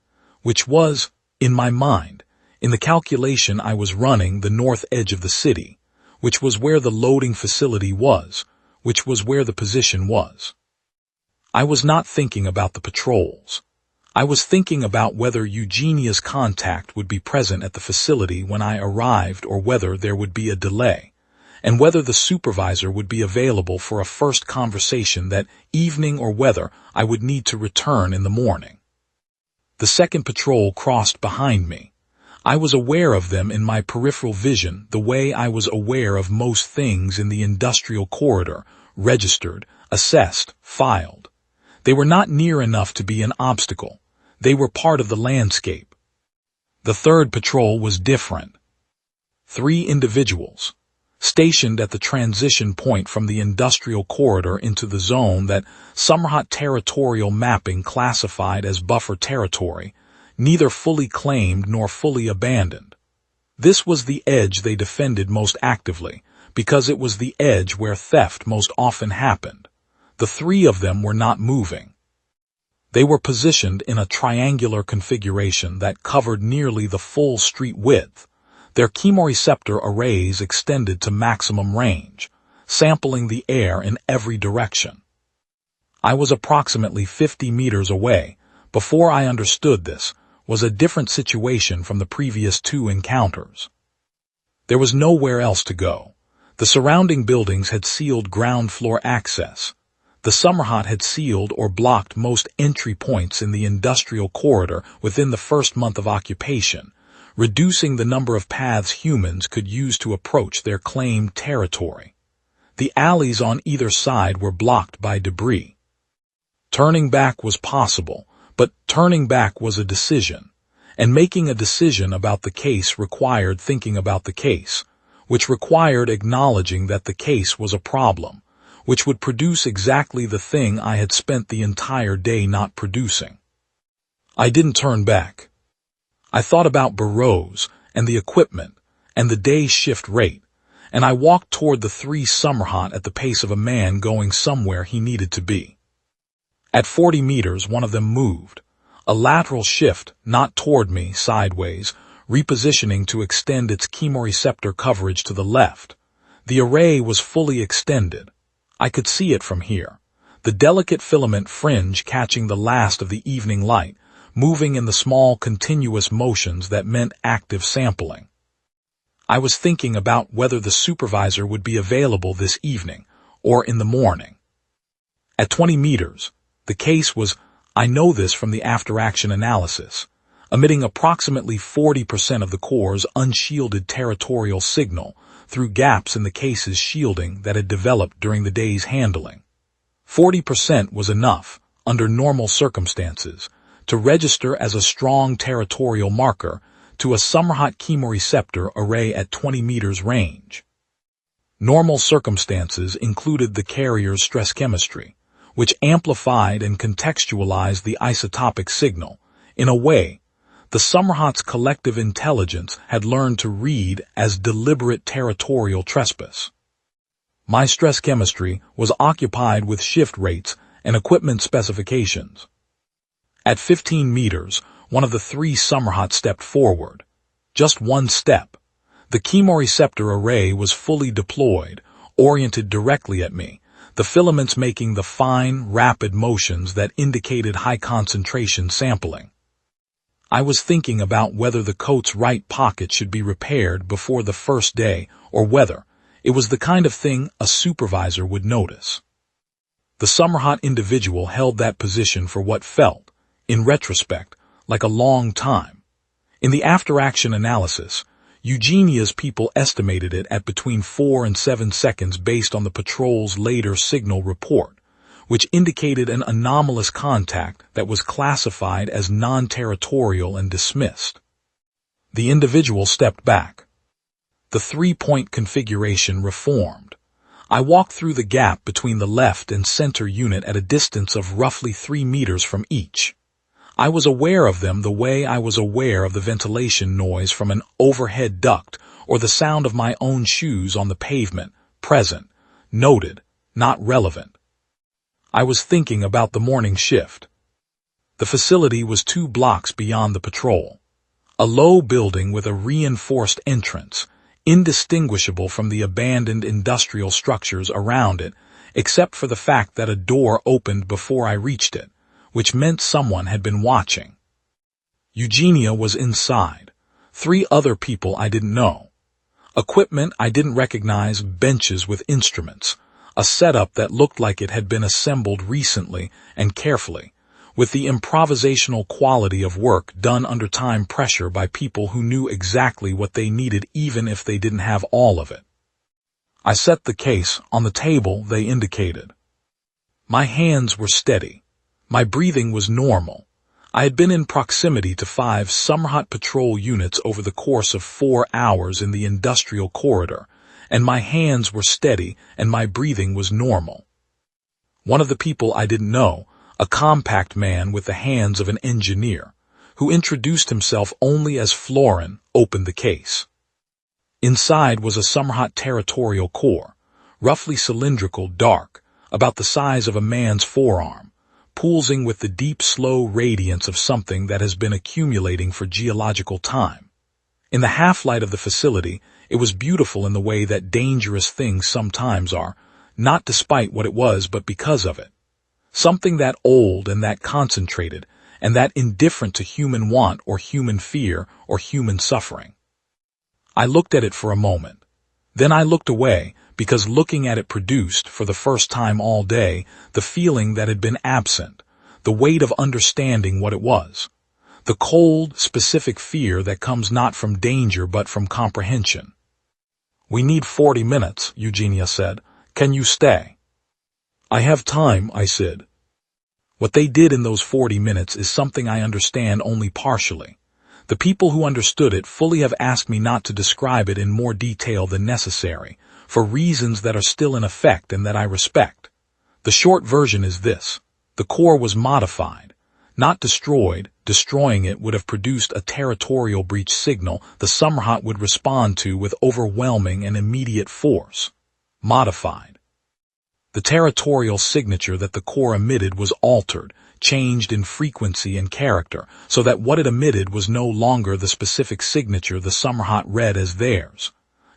which was, in my mind, in the calculation I was running, the north edge of the city, which was where the loading facility was, which was where the position was. I was not thinking about the patrols. I was thinking about whether Eugenia's contact would be present at the facility when I arrived or whether there would be a delay, and whether the supervisor would be available for a first conversation that evening or whether I would need to return in the morning. The second patrol crossed behind me. I was aware of them in my peripheral vision the way I was aware of most things in the industrial corridor, registered, assessed, filed. They were not near enough to be an obstacle. They were part of the landscape. The third patrol was different. 3 individuals, stationed at the transition point from the industrial corridor into the zone that Somerhot territorial mapping classified as buffer territory, neither fully claimed nor fully abandoned. This was the edge they defended most actively, because it was the edge where theft most often happened. The 3 of them were not moving. They were positioned in a triangular configuration that covered nearly the full street width. Their chemoreceptor arrays extended to maximum range, sampling the air in every direction. I was approximately 50 meters away. Before I understood this, was a different situation from the previous 2 encounters. There was nowhere else to go. The surrounding buildings had sealed ground floor access. The Somerhot had sealed or blocked most entry points in the industrial corridor within the first month of occupation, reducing the number of paths humans could use to approach their claimed territory. The alleys on either side were blocked by debris. Turning back was possible, but turning back was a decision, and making a decision about the case required thinking about the case, which required acknowledging that the case was a problem, which would produce exactly the thing I had spent the entire day not producing. I didn't turn back. I thought about bureaus and the equipment and the day's shift rate, and I walked toward the 3 Somerhot at the pace of a man going somewhere he needed to be. At 40 meters, one of them moved. A lateral shift, not toward me, sideways, repositioning to extend its chemoreceptor coverage to the left. The array was fully extended. I could see it from here. The delicate filament fringe catching the last of the evening light, moving in the small continuous motions that meant active sampling. I was thinking about whether the supervisor would be available this evening, or in the morning. At 20 meters, the case was, I know this from the after-action analysis, emitting approximately 40% of the core's unshielded territorial signal through gaps in the case's shielding that had developed during the day's handling. 40% was enough, under normal circumstances, to register as a strong territorial marker to a Somerhot chemoreceptor array at 20 meters range. Normal circumstances included the carrier's stress chemistry, which amplified and contextualized the isotopic signal. In a way, the Somerhot's collective intelligence had learned to read as deliberate territorial trespass. My stress chemistry was occupied with shift rates and equipment specifications. At 15 meters, one of the 3 Somerhot stepped forward. Just one step. The chemoreceptor array was fully deployed, oriented directly at me, the filaments making the fine, rapid motions that indicated high-concentration sampling. I was thinking about whether the coat's right pocket should be repaired before the first day or whether it was the kind of thing a supervisor would notice. The Somerhot individual held that position for what felt, in retrospect, like a long time. In the after-action analysis, Eugenia's people estimated it at between 4 and 7 seconds based on the patrol's later signal report, which indicated an anomalous contact that was classified as non-territorial and dismissed. The individual stepped back. The 3-point configuration reformed. I walked through the gap between the left and center unit at a distance of roughly 3 meters from each. I was aware of them the way I was aware of the ventilation noise from an overhead duct or the sound of my own shoes on the pavement, present, noted, not relevant. I was thinking about the morning shift. The facility was 2 blocks beyond the patrol. A low building with a reinforced entrance, indistinguishable from the abandoned industrial structures around it, except for the fact that a door opened before I reached it, which meant someone had been watching. Eugenia was inside. 3 other people I didn't know. Equipment I didn't recognize, benches with instruments, a setup that looked like it had been assembled recently and carefully, with the improvisational quality of work done under time pressure by people who knew exactly what they needed even if they didn't have all of it. I set the case on the table they indicated. My hands were steady. My breathing was normal. I had been in proximity to 5 Somerhot patrol units over the course of 4 hours in the industrial corridor, and my hands were steady and my breathing was normal. One of the people I didn't know, a compact man with the hands of an engineer, who introduced himself only as Florin, opened the case. Inside was a Somerhot territorial core, roughly cylindrical, dark, about the size of a man's forearm, pulsing with the deep, slow radiance of something that has been accumulating for geological time. In the half-light of the facility, it was beautiful in the way that dangerous things sometimes are, not despite what it was but because of it. Something that old and that concentrated, and that indifferent to human want or human fear or human suffering. I looked at it for a moment. Then I looked away, because looking at it produced, for the first time all day, the feeling that had been absent, the weight of understanding what it was. The cold, specific fear that comes not from danger but from comprehension. "We need 40 minutes, Eugenia said. Can you stay?" "I have time," I said. What they did in those 40 minutes is something I understand only partially. The people who understood it fully have asked me not to describe it in more detail than necessary, for reasons that are still in effect and that I respect. The short version is this. The core was modified, not destroyed. Destroying it would have produced a territorial breach signal the Somerhot would respond to with overwhelming and immediate force. Modified. The territorial signature that the core emitted was altered, changed in frequency and character, so that what it emitted was no longer the specific signature the Somerhot read as theirs.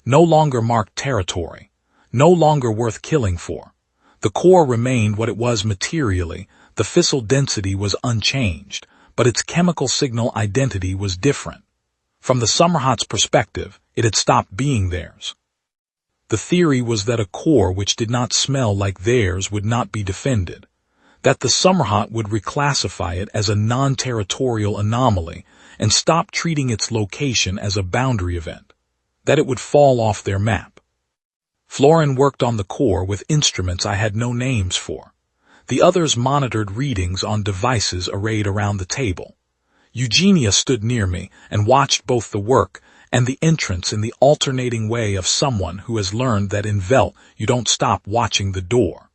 No longer marked territory. No longer worth killing for. The core remained what it was materially. The fissile density was unchanged, but its chemical signal identity was different. From the Somerhot's perspective, it had stopped being theirs. The theory was that a core which did not smell like theirs would not be defended, that the Somerhot would reclassify it as a non-territorial anomaly and stop treating its location as a boundary event, that it would fall off their map. Florin worked on the core with instruments I had no names for. The others monitored readings on devices arrayed around the table. Eugenia stood near me and watched both the work and the entrance in the alternating way of someone who has learned that in Veld you don't stop watching the door.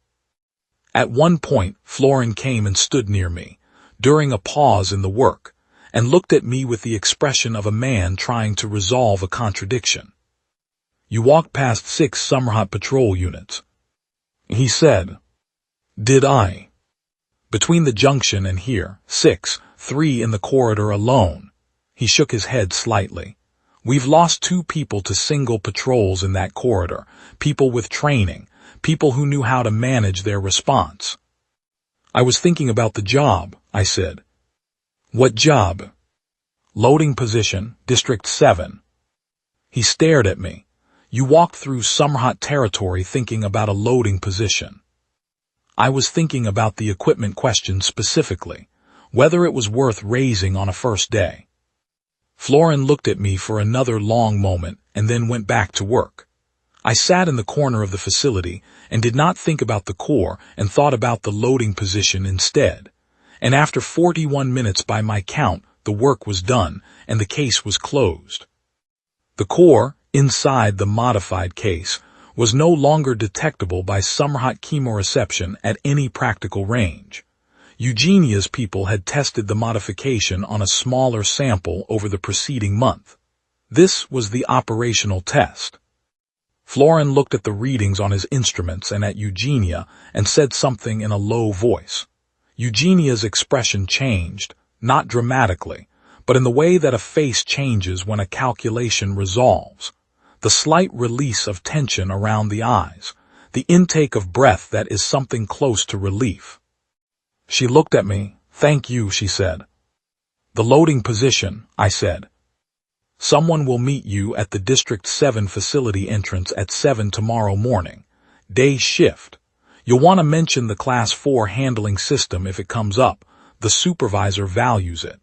At one point, Florin came and stood near me, during a pause in the work, and looked at me with the expression of a man trying to resolve a contradiction. "You walked past 6 Somerhot patrol units," he said. "Did I? Between the junction and here, 6, 3 in the corridor alone." He shook his head slightly. "We've lost 2 people to single patrols in that corridor, people with training, people who knew how to manage their response." "I was thinking about the job," I said. "What job?" "Loading position, District 7. He stared at me. "You walked through Somerhot territory thinking about a loading position." I was thinking about the equipment question specifically, whether it was worth raising on a first day. Florin looked at me for another long moment and then went back to work. I sat in the corner of the facility and did not think about the core and thought about the loading position instead. And after 41 minutes by my count, the work was done and the case was closed. The core, inside the modified case, was no longer detectable by Somerhot chemoreception at any practical range. Eugenia's people had tested the modification on a smaller sample over the preceding month. This was the operational test. Florin looked at the readings on his instruments and at Eugenia and said something in a low voice. Eugenia's expression changed, not dramatically, but in the way that a face changes when a calculation resolves. The slight release of tension around the eyes, the intake of breath that is something close to relief. She looked at me. "Thank you," she said. "The loading position," I said. "Someone will meet you at the District 7 facility entrance at 7 tomorrow morning. Day shift. You'll want to mention the Class 4 handling system if it comes up, The supervisor values it.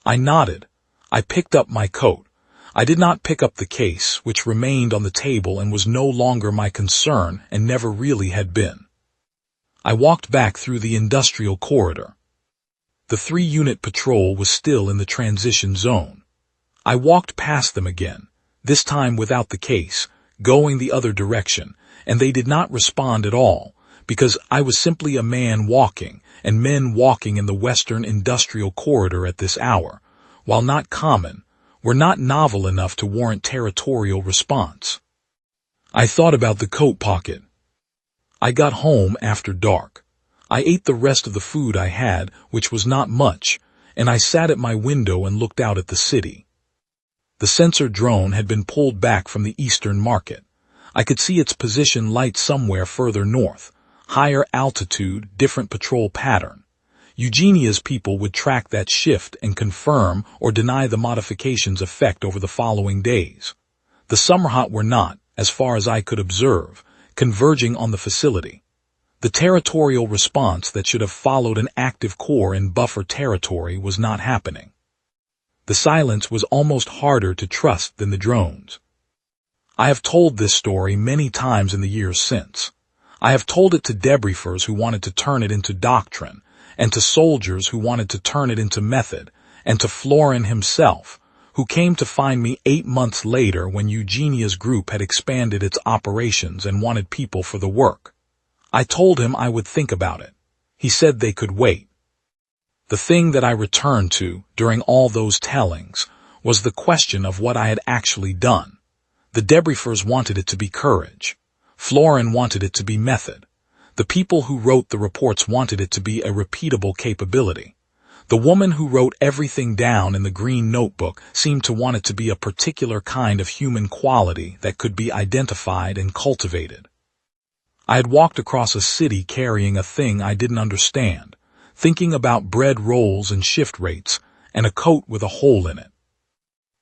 I nodded. I picked up my coat. I did not pick up the case, which remained on the table and was no longer my concern and never really had been. I walked back through the industrial corridor. The 3-unit patrol was still in the transition zone. I walked past them again, this time without the case, going the other direction, and they did not respond at all, because I was simply a man walking, and men walking in the Western Industrial Corridor at this hour, while not common, were not novel enough to warrant territorial response. I thought about the coat pocket. I got home after dark. I ate the rest of the food I had, which was not much, and I sat at my window and looked out at the city. The sensor drone had been pulled back from the eastern market. I could see its position light somewhere further north, higher altitude, different patrol pattern. Eugenia's people would track that shift and confirm or deny the modification's effect over the following days. The Somerhot were not, as far as I could observe, converging on the facility. The territorial response that should have followed an active core in buffer territory was not happening. The silence was almost harder to trust than the drones. I have told this story many times in the years since. I have told it to debriefers who wanted to turn it into doctrine, and to soldiers who wanted to turn it into method, and to Florin himself, who came to find me 8 months later when Eugenia's group had expanded its operations and wanted people for the work. I told him I would think about it. He said they could wait. The thing that I returned to during all those tellings was the question of what I had actually done. The debriefers wanted it to be courage. Florin wanted it to be method. The people who wrote the reports wanted it to be a repeatable capability. The woman who wrote everything down in the green notebook seemed to want it to be a particular kind of human quality that could be identified and cultivated. I had walked across a city carrying a thing I didn't understand, thinking about bread rolls and shift rates, and a coat with a hole in it.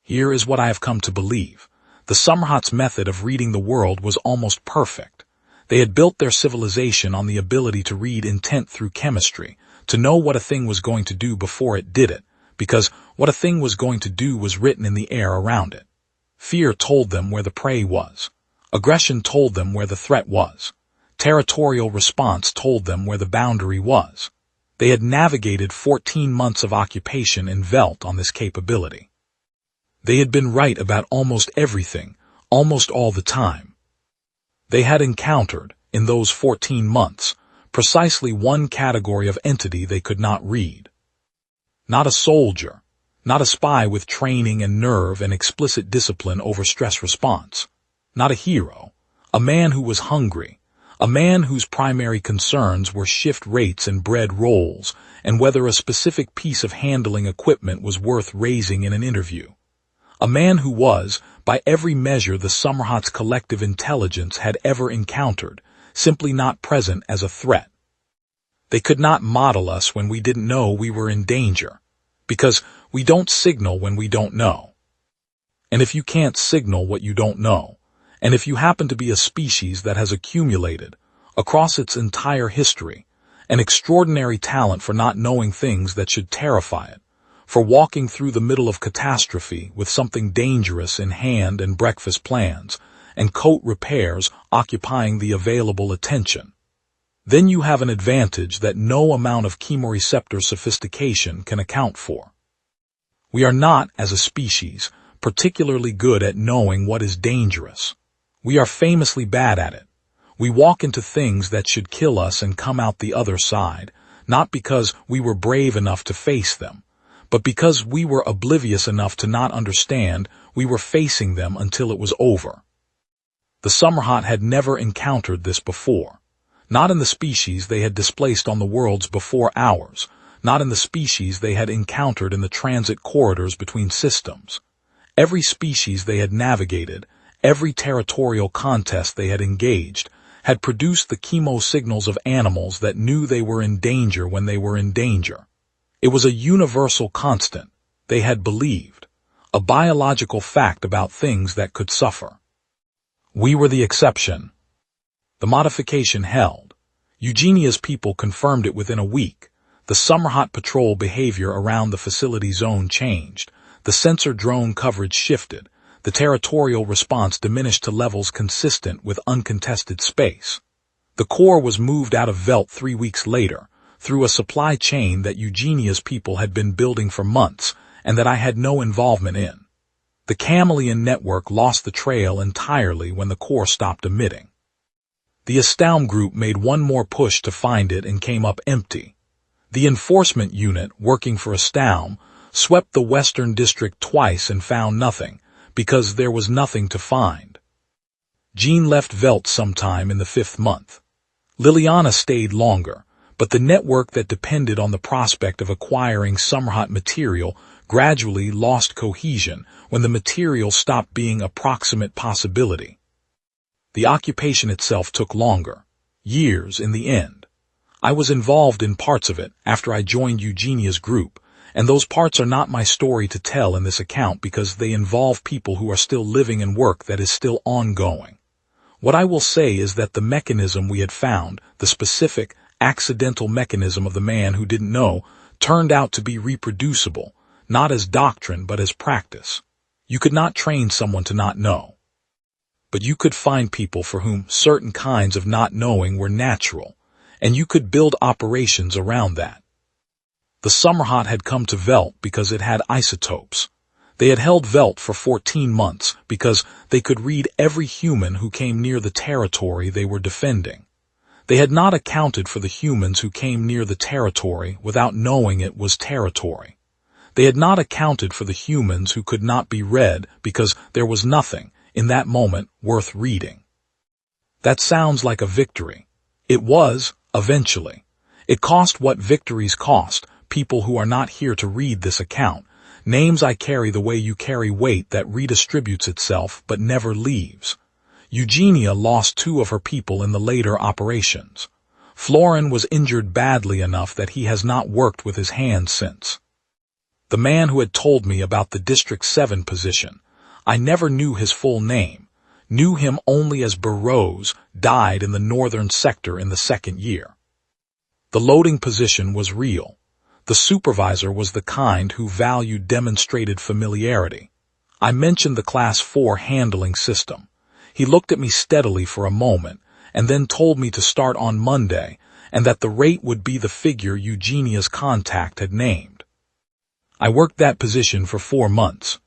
Here is what I have come to believe. The Somerhot's method of reading the world was almost perfect. They had built their civilization on the ability to read intent through chemistry, to know what a thing was going to do before it did it, because what a thing was going to do was written in the air around it. Fear told them where the prey was. Aggression told them where the threat was. Territorial response told them where the boundary was. They had navigated 14 months of occupation in Veld on this capability. They had been right about almost everything, almost all the time. They had encountered, in those 14 months, precisely one category of entity they could not read. Not a soldier, not a spy with training and nerve and explicit discipline over stress response. Not a hero, a man who was hungry, a man whose primary concerns were shift rates and bread rolls, and whether a specific piece of handling equipment was worth raising in an interview. A man who was, by every measure the Somerhot's collective intelligence had ever encountered, simply not present as a threat. They could not model us when we didn't know we were in danger, because we don't signal when we don't know. And if you can't signal what you don't know, and if you happen to be a species that has accumulated, across its entire history, an extraordinary talent for not knowing things that should terrify it, for walking through the middle of catastrophe with something dangerous in hand and breakfast plans, and coat repairs occupying the available attention, then you have an advantage that no amount of chemoreceptor sophistication can account for. We are not, as a species, particularly good at knowing what is dangerous. We are famously bad at it. We walk into things that should kill us and come out the other side, not because we were brave enough to face them, but because we were oblivious enough to not understand we were facing them until it was over. The Somerhot had never encountered this before. Not in the species they had displaced on the worlds before ours, not in the species they had encountered in the transit corridors between systems. Every species they had navigated, every territorial contest they had engaged, had produced the chemo signals of animals that knew they were in danger when they were in danger. It was a universal constant, they had believed, a biological fact about things that could suffer. We were the exception. The modification held. Eugenia's people confirmed it within a week. the Somerhot patrol behavior around the facility zone changed, the sensor drone coverage shifted, the territorial response diminished to levels consistent with uncontested space. The core was moved out of Veld 3 weeks later, through a supply chain that Eugenia's people had been building for months and that I had no involvement in. The Chameleon network lost the trail entirely when the core stopped emitting. The Astound group made one more push to find it and came up empty. The enforcement unit, working for Astound, swept the Western District twice and found nothing, because there was nothing to find. Jean left Veld sometime in the 5th month. Liliana stayed longer, but the network that depended on the prospect of acquiring Somerhot material gradually lost cohesion when the material stopped being a proximate possibility. The occupation itself took longer, years in the end. I was involved in parts of it after I joined Eugenia's group, and those parts are not my story to tell in this account because they involve people who are still living and work that is still ongoing. What I will say is that the mechanism we had found, the specific, accidental mechanism of the man who didn't know, turned out to be reproducible, not as doctrine but as practice. You could not train someone to not know. But you could find people for whom certain kinds of not knowing were natural, and you could build operations around that. The Somerhot had come to Veld because it had isotopes. They had held Veld for 14 months because they could read every human who came near the territory they were defending. They had not accounted for the humans who came near the territory without knowing it was territory. They had not accounted for the humans who could not be read because there was nothing, in that moment, worth reading. That sounds like a victory. It was, eventually. It cost what victories cost, people who are not here to read this account. Names I carry the way you carry weight that redistributes itself but never leaves. Eugenia lost 2 of her people in the later operations. Florin was injured badly enough that he has not worked with his hands since. The man who had told me about the District 7 position, I never knew his full name, knew him only as Burroughs, died in the northern sector in the 2nd year. The loading position was real. The supervisor was the kind who valued demonstrated familiarity. I mentioned the Class 4 handling system. He looked at me steadily for a moment, and then told me to start on Monday, and that the rate would be the figure Eugenia's contact had named. I worked that position for 4 months.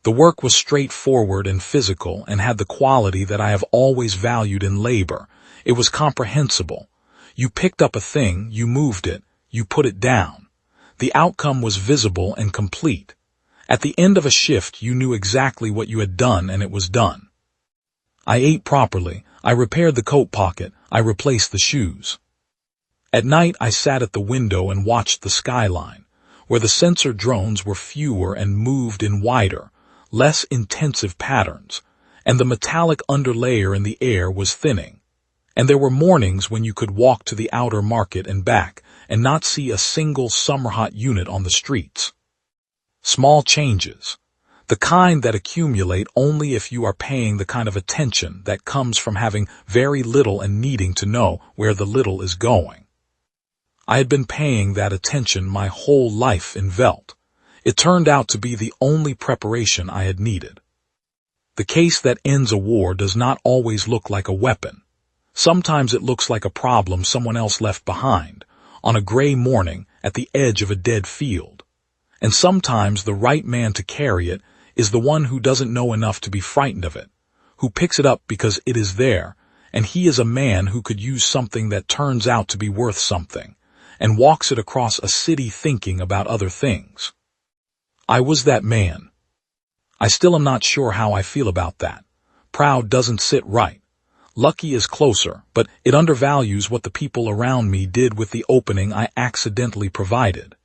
The work was straightforward and physical and had the quality that I have always valued in labor. It was comprehensible. You picked up a thing, you moved it, you put it down. The outcome was visible and complete. At the end of a shift, you knew exactly what you had done and it was done. I ate properly, I repaired the coat pocket, I replaced the shoes. At night, I sat at the window and watched the skyline, where the sensor drones were fewer and moved in wider, less intensive patterns, and the metallic underlayer in the air was thinning. And there were mornings when you could walk to the outer market and back and not see a single Somerhot unit on the streets. Small changes, the kind that accumulate only if you are paying the kind of attention that comes from having very little and needing to know where the little is going. I had been paying that attention my whole life in Veld. It turned out to be the only preparation I had needed. The case that ends a war does not always look like a weapon. Sometimes it looks like a problem someone else left behind, on a gray morning at the edge of a dead field. And sometimes the right man to carry it is the one who doesn't know enough to be frightened of it, who picks it up because it is there, and he is a man who could use something that turns out to be worth something, and walks it across a city thinking about other things. I was that man. I still am not sure how I feel about that. Proud doesn't sit right. Lucky is closer, but it undervalues what the people around me did with the opening I accidentally provided.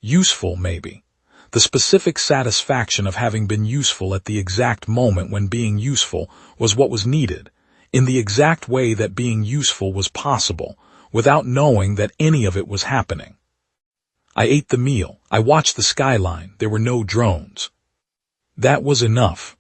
Useful, maybe. The specific satisfaction of having been useful at the exact moment when being useful was what was needed, in the exact way that being useful was possible, without knowing that any of it was happening. I ate the meal. I watched the skyline. There were no drones. That was enough.